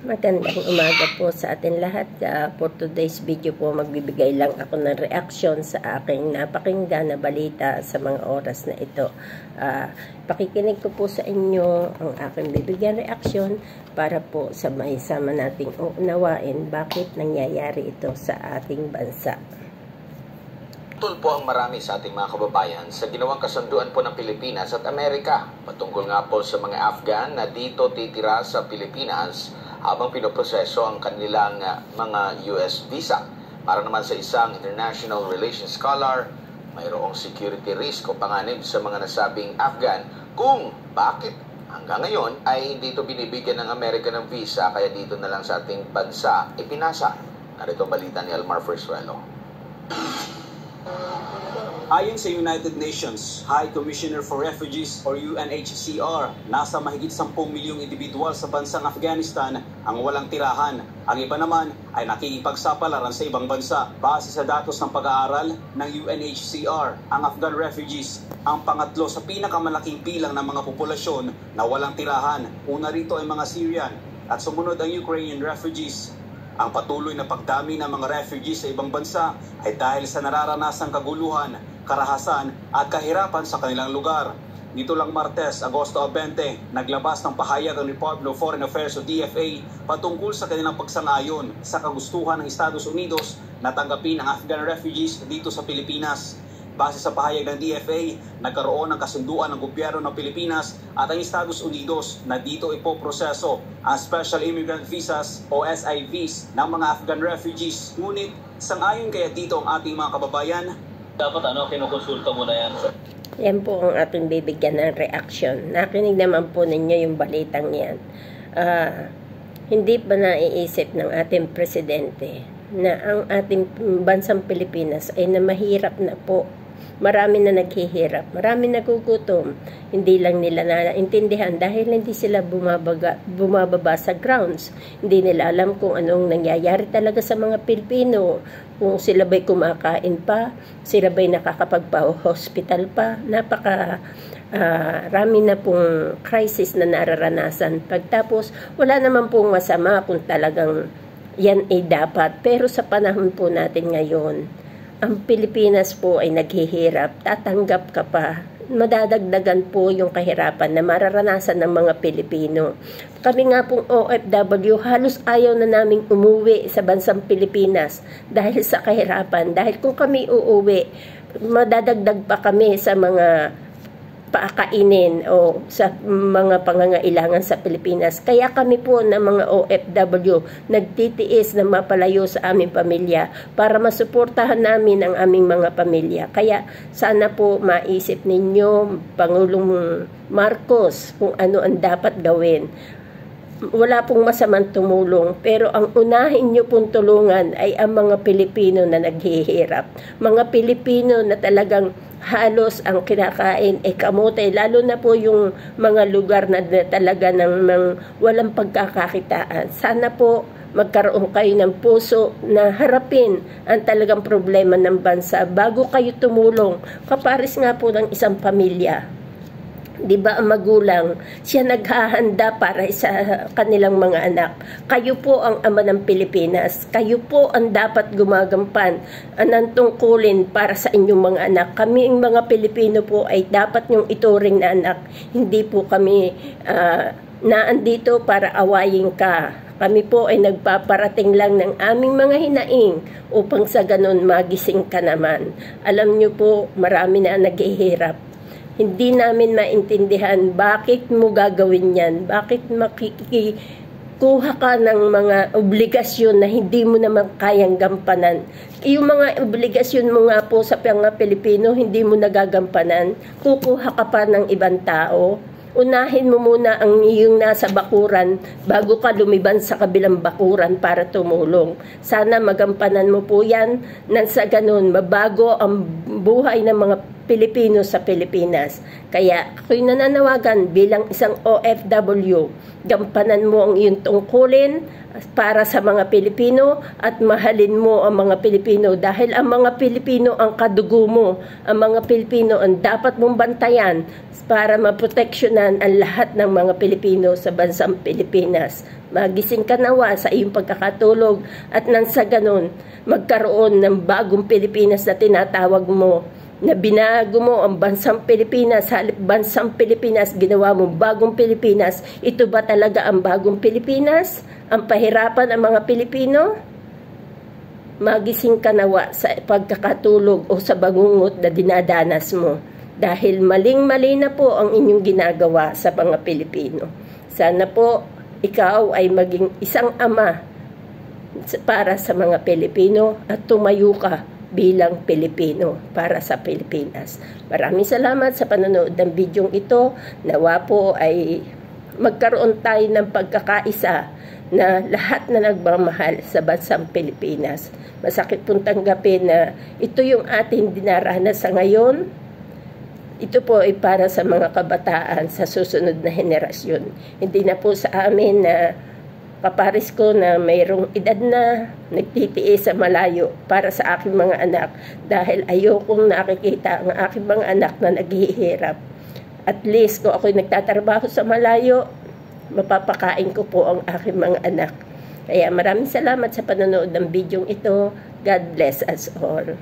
Magandang umaga po sa atin lahat. For today's video po, magbibigay lang ako ng reaksyon sa aking napakinggan na balita sa mga oras na ito. Pakikinig ko po sa inyo ang aking bibigyan reaksyon para po sama nating unawain bakit nangyayari ito sa ating bansa. Tungkol po ang marami sa ating mga kababayan sa ginawang kasunduan po ng Pilipinas at Amerika patungkol nga po sa mga Afghan na dito titira sa Pilipinas habang pinoproseso ang kanilang mga US visa. Para naman sa isang international relations scholar, mayroong security risk o panganib sa mga nasabing Afghan kung bakit hanggang ngayon ay hindi ito binibigyan ng Amerika ng visa kaya dito na lang sa ating bansa ipinasa. Narito balita ni Almar Fersuelo. Ayon sa United Nations High Commissioner for Refugees or UNHCR, nasa mahigit 10 milyong individual sa bansang Afghanistan ang walang tirahan. Ang iba naman ay nakikipagsapalaran sa ibang bansa. Base sa datos ng pag-aaral ng UNHCR, ang Afghan refugees ang pangatlo sa pinakamalaking bilang ng mga populasyon na walang tirahan. Una rito ay mga Syrian at sumunod ang Ukrainian refugees. Ang patuloy na pagdami ng mga refugees sa ibang bansa ay dahil sa nararanasang kaguluhan, karahasan at kahirapan sa kanilang lugar. Dito lang Martes, Agosto 20, naglabas ng pahayag ang Department of Foreign Affairs o DFA patungkol sa kanilang pagsang-ayon sa kagustuhan ng Estados Unidos na tanggapin ang Afghan refugees dito sa Pilipinas. Base sa pahayag ng DFA, nagkaroon ng kasunduan ng gobyerno ng Pilipinas at ang Estados Unidos na dito ipoproseso ang Special Immigrant Visas o SIVs ng mga Afghan refugees. Ngunit, sang-ayon kaya dito ang ating mga kababayan? Dapat kinukonsulta mo na yan. Yan po ang ating bibigyan ng reaksyon. Nakinig naman po ninyo yung balitang yan. Hindi ba naiisip ng ating presidente na ang ating bansang Pilipinas ay na mahirap na po? Marami na naghihirap, marami nagugutom. Hindi lang nila naintindihan dahil hindi sila bumababa sa grounds. Hindi nila alam kung anong nangyayari talaga sa mga Pilipino. Kung sila ba'y kumakain pa, sila ba'y nakakapagpa-hospital pa. Rami na pong crisis na nararanasan. Pagtapos, wala naman pong masama kung talagang yan ay dapat. Pero sa panahon po natin ngayon, ang Pilipinas po ay naghihirap, tatanggap ka pa, madadagdagan po yung kahirapan na mararanasan ng mga Pilipino. Kami nga pong OFW, halos ayaw na naming umuwi sa bansang Pilipinas dahil sa kahirapan. Dahil kung kami uuwi, madadagdag pa kami sa mga paakainin o sa mga pangangailangan sa Pilipinas. Kaya kami po na mga OFW nagtitiis na mapalayo sa aming pamilya para masuportahan namin ang aming mga pamilya. Kaya sana po maisip ninyo, Pangulong Marcos, kung ano ang dapat gawin. Wala pong masamang tumulong, pero ang unahin nyo pong tulungan ay ang mga Pilipino na naghihirap. Mga Pilipino na talagang halos ang kinakain ay kamote, lalo na po yung mga lugar na talaga ng walang pagkakakitaan. Sana po magkaroon kayo ng puso na harapin ang talagang problema ng bansa bago kayo tumulong. Kapares nga po ng isang pamilya. Di ba ang magulang, siya naghahanda para sa kanilang mga anak. Kayo po ang ama ng Pilipinas. Kayo po ang dapat gumagampan ng tungkulin para sa inyong mga anak. Kami ang mga Pilipino po ay dapat yung ituring na anak. Hindi po kami naandito para awayin ka. Kami po ay nagpaparating lang ng aming mga hinaing upang sa ganun magising ka naman. Alam nyo po, marami na naghihirap. Hindi namin maintindihan bakit mo gagawin yan, bakit makikikuha ka ng mga obligasyon na hindi mo naman kayang gampanan. Yung mga obligasyon mo nga po sa mga Pilipino, hindi mo nagagampanan, kukuha ka pa ng ibang tao. Unahin mo muna ang iyong nasa bakuran bago ka lumiban sa kabilang bakuran para tumulong. Sana magampanan mo po yan nang sa ganun mabago ang buhay ng mga Pilipino sa Pilipinas. Kaya ako'y nananawagan bilang isang OFW, gampanan mo ang iyong tungkulin para sa mga Pilipino at mahalin mo ang mga Pilipino dahil ang mga Pilipino ang kadugo mo. Ang mga Pilipino ang dapat mong bantayan para maproteksyonan ang lahat ng mga Pilipino sa bansang Pilipinas. Magising ka nawa sa iyong pagkakatulog at nang sa ganun, magkaroon ng bagong Pilipinas na tinatawag mo, na binago mo ang bansang Pilipinas, halip bansang Pilipinas, ginawa mo bagong Pilipinas. Ito ba talaga ang bagong Pilipinas? Ang pahirapan ang mga Pilipino? Magising ka nawa sa pagkakatulog o sa bangungot na dinadanas mo. Dahil maling-mali na po ang inyong ginagawa sa mga Pilipino. Sana po ikaw ay maging isang ama para sa mga Pilipino at tumayo ka bilang Pilipino para sa Pilipinas. Maraming salamat sa panonood ng bidyong ito. Nawa po ay magkaroon tayo ng pagkakaisa na lahat na nagmamahal sa bansang Pilipinas. Masakit pong tanggapin na ito yung ating dinaranas sa ngayon. Ito po ay para sa mga kabataan sa susunod na henerasyon. Hindi na po sa amin na kapares ko na mayroong edad na nagtitiis sa malayo para sa aking mga anak dahil ayokong nakikita ang aking mga anak na naghihirap. At least kung ako'y nagtatrabaho sa malayo, mapapakain ko po ang aking mga anak. Kaya maraming salamat sa panonood ng bidyong ito. God bless us all.